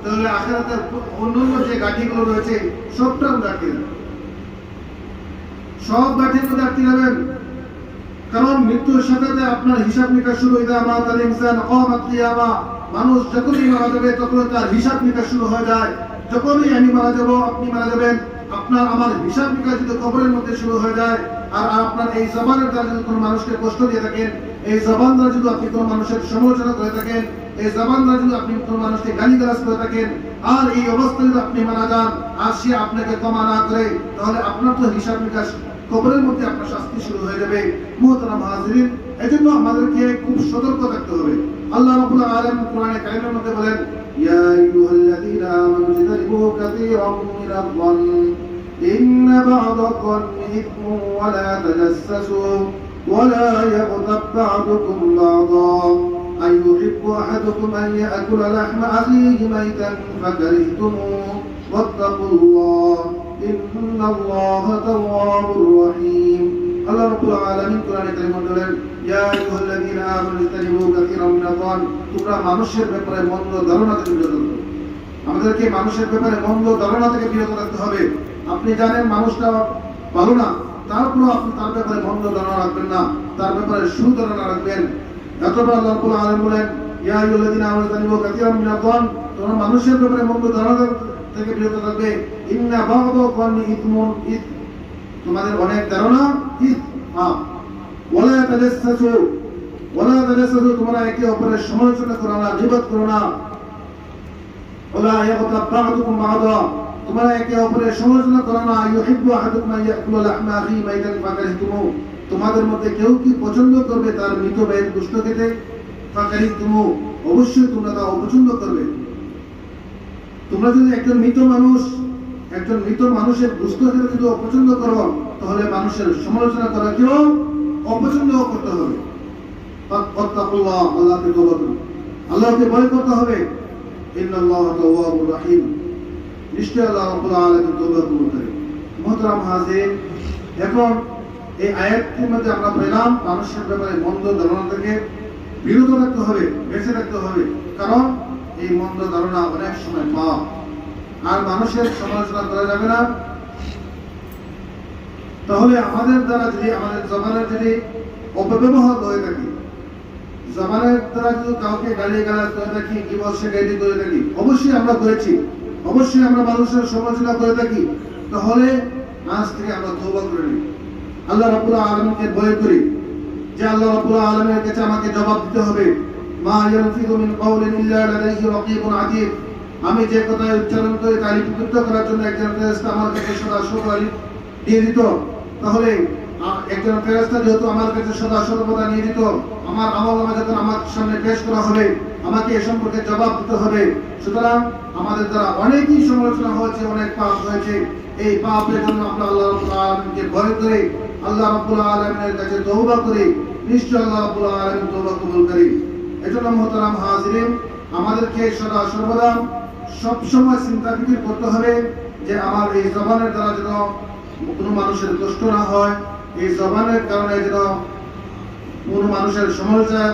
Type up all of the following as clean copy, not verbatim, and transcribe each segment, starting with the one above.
তাহলে আখিরাতের অন্যান্য যে গাঠিগুলো রয়েছে সবটা আমরা আটকে যাবে, সব গাঠির মধ্যে আটকে যাবেন। কারণ মৃত্যুর সাথে আপনার হিসাব নিকাশ শুরু হয়ে যায়। মাতাল ইনসান কিয়ামাত কিয়ামা, মানুষ যখনই মারা যাবে তখন তার হিসাব নিকাশ শুরু হয়ে যায়। যখনই আমি মারা যাব, আপনি মারা যাবেন, আপনার আমার হিসাব নিকাশ যদি কবরের মধ্যে শুরু হয়ে যায়। আর আপনার এই জবানের দ্বারা যদি কোনো মানুষকে কষ্ট দিয়ে থাকেন, এই জবান দ্বারা যদি আপনি কোনো মানুষের সমালোচনা করে থাকেন, এই জবান দ্বারা যদি আপনি কোনো মানুষকে গালিগালাজ করে থাকেন, আর এই অবস্থায় যদি আপনি মারা যান আর সে আপনাকে ক্ষমা না করে, তাহলে আপনার তো হিসাব নিকাশ কবরের মধ্যে আপনার শাস্তি শুরু হয়ে যাবে। মুহতারাম হাজিরিন, এজন্য আমাদেরকে খুব সতর্ক থাকতে হবে। আল্লাহ রাব্বুল আলামিন কোরআনে কারীমের মধ্যে বলেন, ইয়া আইয়ুহাল্লাযীনা আমানু ইজতানিবু কাসীরাম মিনাল-যন্ন ইন্না বা'দাল-যন্নি ইথমুন ওয়া লা তাজাসসাসু ওয়া লা ইয়াগতাব বা'দুকুম বা'দান আইয়ুহিব্বু আহাদুকুম আন ইয়াকুলা লাহমা আখীহি মাইতান ফাকারিহতুমুহু ওয়াত্তাকুল্লাহ ইন্নাল্লাহা তাওয়াবুর রহিম। আল্লাহ রাব্বুল আলামিন কোরআনে কারীমে বলেন, ইয়া আইয়ুহাল্লাযীনা আমানু ইজতানিবু কাসীরাম মিনাল-যন্ন, তোমরা মানুষের ব্যাপারে মন্দ ধারণা থেকে বিরত থাকো। আমাদেরকে মানুষের ব্যাপারে মন্দ ধারণা থেকে বিরত থাকতে হবে। আপনি জানেন মানুষটা ভালো না, তারপরেও আপনি তার ব্যাপারে মন্দ ধারণা রাখবেন না, তার ব্যাপারে সুধারণা রাখবেন। এতবার আল্লাহ রাব্বুল আলামিন বলেন, ইয়া আইয়ুহাল্লাযীনা আমানু ইজতানিবু কাসীরাম মিনাল-যন্ন, তোমরা মানুষের ব্যাপারে মন্দ ধারণা থেকে বিরত থাকবে। ইন্না বা'দাল-যন্নি ইথমুন, তোমাদের অনেক ধারণা পাপ। ওয়ালা তাজাসসাসু, তোমরা একে অপরের সমালোচনা করো না, গীবত করো না। ওয়ালা ইয়াগতাব বা'দুকুম বা'দা, তোমরা একে অপরের সমালোচনা করো না। ইউহিব্বু আহাদুকুম আন ইয়াকুলা লাহমা আখীহি মাইতান ফাকারিহতুমুহু, তোমাদের মধ্যে কেউ কি পছন্দ করবে তার মৃত ভাইয়ের গোশত খেতে? ফাকারিহতুমুহু, অবশ্যই তোমরা তা অপছন্দ করবে। তোমরা যদি একজন মৃত মানুষের গোশত খেতে যদি অপছন্দ করো, তাহলে মানুষের সমালোচনা করাকেও অপছন্দ করতে হবে। ফাত্তাকুল্লাহ, আল্লাহকে তওবা করো, আল্লাহকে ভয় করতে হবে। ইন্নাল্লাহা তাওয়াবুর রহিম, নিশ্চয় আল্লাহ রাব্বুল আলামিন তওবা কবুল করেন। মুহতারাম হাজির, এখন এই আয়াতটির মধ্যে আমরা পেলাম মানুষের ব্যাপারে মন্দ ধারণা থেকে বিরত থাকতে হবে, বেঁচে থাকতে হবে। কারণ এই মন্দ ধারণা অনেক সময় পাপ, আর মানুষের সমালোচনা করা যাবে না। তাহলে আমাদের দ্বারা যদি আমাদের জবানের যদি অপব্যবহার হয়ে থাকে, জবানের দ্বারা যদি কাউকে গালিগালাজ করে থাকি, গীবত শিকায়ত করে থাকি, অবশ্যই আমরা করেছি, অবশ্যই আমরা মানুষের সমালোচনা করে থাকি, তাহলে আজ থেকে আমরা তওবা করে নিই, আল্লাহ রাব্বুল আলামিনকে ভয় করি যে আল্লাহ রাব্বুল আলামিনের কাছে আমাকে জবাব দিতে হবে। মা ইয়ালফিযু মিন কাওলিন ইল্লা লাদাইহি রাকীবুন আতীদ, আমি যে কথা উচ্চারণ করি তা লিপিবদ্ধ করার জন্য একজন ফেরেশতা আমার কাছে সদা সর্বদা দিয়ে দিত। তাহলে একজন ফেরেশতা যেহেতু আমার কাছে সদা সর্বদা নিয়ে দিত, আমার আমলনামা যখন আমার সামনে পেশ করা হবে, আমাকে এ সম্পর্কে জবাব দিতে হবে। সুতরাং আমাদের দ্বারা অনেকই সমালোচনা হয়েছে, অনেক পাপ হয়েছে। এই পাপের জন্য আমরা আল্লাহ রাব্বুল আলামিনকে ভয় করে আল্লাহ রাব্বুল আলামিনের কাছে তওবা করি, নিশ্চয় আল্লাহ রাব্বুল আলামিন তওবা কবুল করেন। এজন্য মুহতারাম হাজিরিন, আমাদেরকে সদা সর্বদা সব সময় চিন্তা ফিকির করতে হবে যে আমার এই জবানের দ্বারা যেন কোনো মানুষের কষ্ট না হয়, এই জবানের কারণে যেন কোনো মানুষের সমালোচনা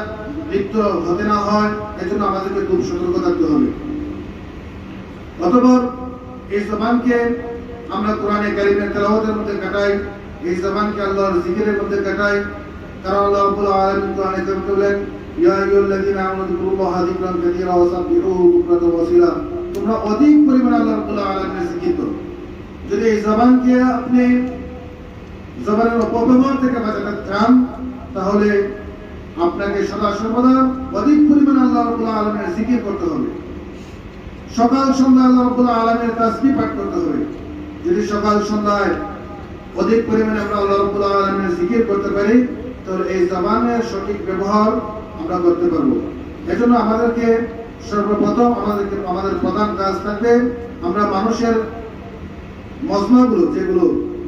লিপ্ত হতে না হয়। এজন্য আমাদেরকে খুব সতর্ক থাকতে হবে। অতঃপর এই জবানকে আমরা কোরআনে কারীমের তেলাওয়াতের মধ্যে কাটাই, এই জবানকে আল্লাহর জিকিরের মধ্যে কাটাই। কারণ আল্লাহ রাব্বুল আলামিন কোরআনে কারীমে বলেন, ইয়া আইয়ুহাল্লাযীনা আমানু যিকুরুল্লাহা যিকরান কাসীরা ওয়া সাব্বিহুহু বুকরাতান ওয়া আসীলা, তোমরা অধিক পরিমাণে আল্লাহ রাব্বুল আলামিনের জিকির করো। যদি এই জবানকে আপনি জবানের অপব্যবহার থেকে বাঁচাতে চান, তাহলে আপনাকে সদা সর্বদা অধিক পরিমাণে আল্লাহ রাব্বুল আলামিনের জিকির করতে হবে। সকাল সন্ধ্যা আল্লাহ রাব্বুল আলামিনের তাসবিহ পাঠ করতে হবে। যদি সকাল সন্ধ্যায় অধিক পরিমাণে আমরা আল্লাহ রাব্বুল আলামিনের জিকির করতে পারি, তাহলে এই জবানের সঠিক ব্যবহার আমরা করতে পারবো। এজন্য আমাদেরকে সর্বপ্রথম আমাদের প্রধান কাজ থাকবে, আমরা মানুষের মজমাগুলো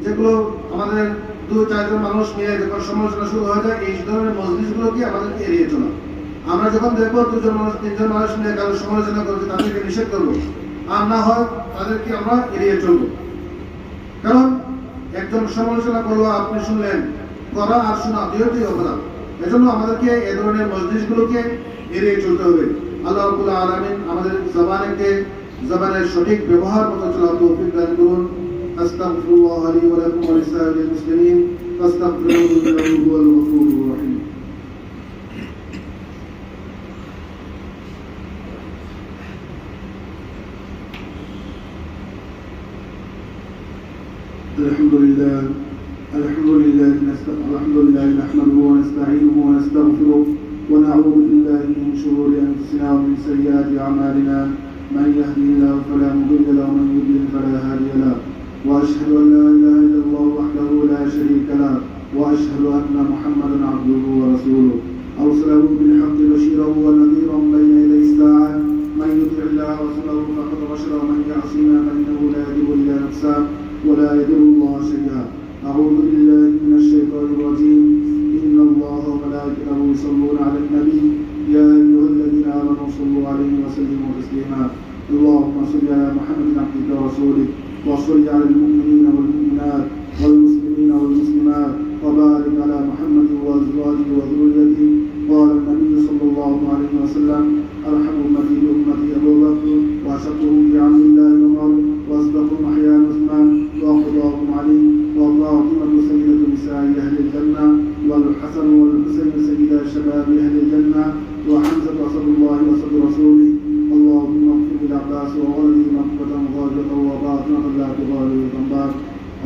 যেগুলো আমাদের 2-4 জন মানুষ মিলে যখন সমালোচনা শুরু হয়ে যায়, এই ধরনের মজলিসগুলোকে আমাদেরকে এড়িয়ে চলা। আমরা যখন দেখবো 2 জন মানুষ 3 জন মানুষ মিলে কারো সমালোচনা করছে, তাদেরকে নিষেধ করবো, আর না হয় তাদেরকে আমরা এড়িয়ে চলবো। কারণ একজন সমালোচনা করলো, আপনি শুনলেন, করা আর শোনা দুটোই অপরাধ। এজন্য আমাদেরকে এ ধরনের মজলিসগুলোকে এড়িয়ে চলতে হবে। আল্লাহ রাব্বুল আলামিন আমাদের জবানকে জবানের সঠিক ব্যবহার মতো চলার তৌফিক দান করুন। আস্তাগফিরুল্লাহ লি ওয়া লাকুম ওয়া লিসাইরিল মুসলিমিন ফাস্তাগফিরুহু ইন্নাহু হুয়াল গফুরুর রহিম। الحمد لله نحمده ونستعينه ونستغفره ونعوذ بالله من شرور انفسنا ومن سيئات اعمالنا، من يهده الله فلا مضل له ومن يضلل فلا هادي له، واشهد ان لا اله الا الله وحده لا شريك له، واشهد ان محمدا عبده ورسوله ارسله بالحق بشيرا ونذيرا بين يدي الساعه، من يطع الله ورسوله فقد رشد ومن يعصينا فانه لا يضر الا نفسه ولا يضر الله شيئا. أعوذ بالله من الشيطان الرجيم. إن الله وملائكته يصلون على النبي يا أيها الذين آمنوا صلوا عليه وسلموا تسليما. اللهم صل على محمد عبدك ورسولك، وصل على المؤمنين والمؤمنات والمسلمين والمسلمات، وبارك على محمد وأزواجه وذريته. قال النبي صلى الله عليه وسلم: أرحم أمتي بأمتي أبو بكر، وأشقهم بعبد الله عمر، وأصدقهم أحيان عثمان، وأقضاهم علي، وفاطمة سيدة نساء أهل الجنة، والحسن والحسين سيدا شباب أهل الجنة، وحمزة أسد الله وأسد رسوله. اللهم اغفر للعباس وولده مغفرة ظاهرة وباطنة لا تغادر ذنبا.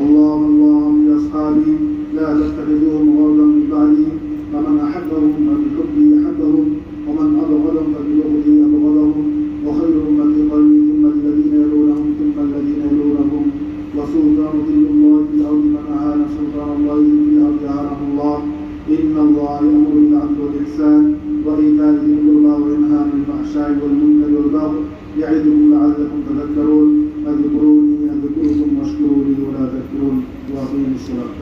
اللهم لأصحابي لا تتخذوهم غرضا من بعدي، فمن أحبهم فبحبي أحبهم، ومن أبغضهم فببغضي أبغضهم، وخير أمتي قرني ثم الذين يلونهم ثم الذين يلونهم، وسلطان ظل الله في الأرض من أهان سلطان الله في الأرض أهانه الله. إن الله يأمر بالعدل والإحسان وإيتاء ذي القربى وينهى عن الفحشاء والمنكر والبغي يعظكم لعلكم تذكرون. فاذكروني أذكركم واشكروا لي ولا تكفرون. وأقيموا الصلاة.